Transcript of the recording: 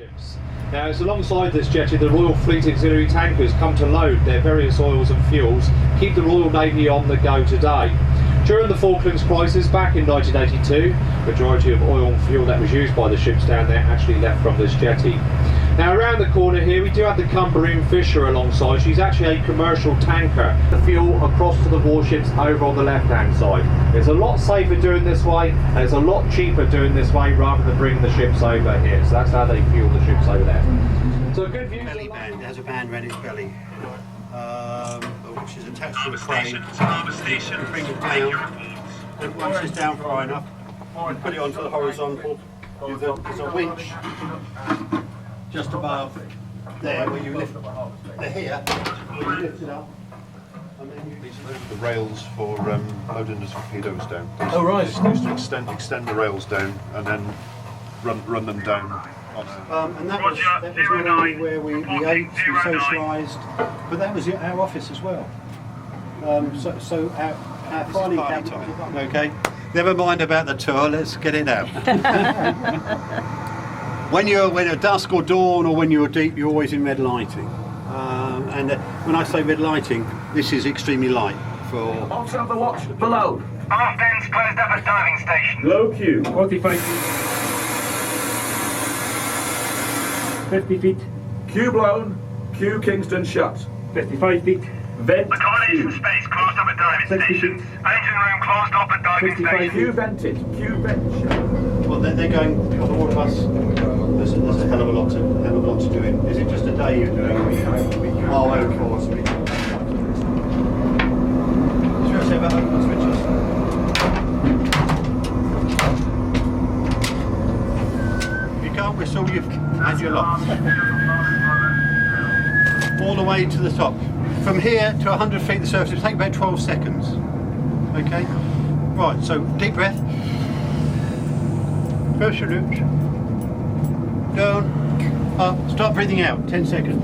warships. Now it's alongside this jetty the Royal Fleet Auxiliary tankers come to load their various oils and fuels, keep the Royal Navy on the go today. During the Falklands crisis back in 1982, the majority of oil and fuel that was used by the ships down there actually left from this jetty. Now around the corner here we do have the Submarine Fisher alongside. She's actually a commercial tanker. The fuel across to the warships over on the left hand side. It's a lot safer doing this way and it's a lot cheaper doing this way rather than bringing the ships over here. So that's how they fuel the ships over there. So a good view. Belly band, it has a band around its belly, which is attached to a crane. You bring it down, and once it's down far enough, you put it onto the horizontal. There's a winch just above there where you lift here, where you lift it up. And then These are the rails for loading the torpedoes down. Oh right. Used to extend the rails down and then run them down. and that was not only where we ate, we socialised, but that was our office as well. So our filing cabinet. Okay, never mind about the tour. Let's get it out. When at dusk or dawn or when you're deep, you're always in red lighting. And when I say red lighting, this is extremely light for. Observe the watch below. Aft ends closed up at diving station. Low Q, 45 feet. 50 feet. Q blown. Q Kingston shut. 55 feet. Vent. Accommodation Q. space closed up at diving 60 station. feet. Engine room closed up at diving 55 station. Q vented. Q vent shut. Well, they're going. All of us. There's a hell of a lot to do. Is it just a day you're doing? Oh, of course. Should I say about open switches? If you can't whistle, you've had your lock. All the way to the top. From here to 100 feet of the surface, it'll take about 12 seconds. Okay? Right, so deep breath. First salute. Down, up, start breathing out, 10 seconds.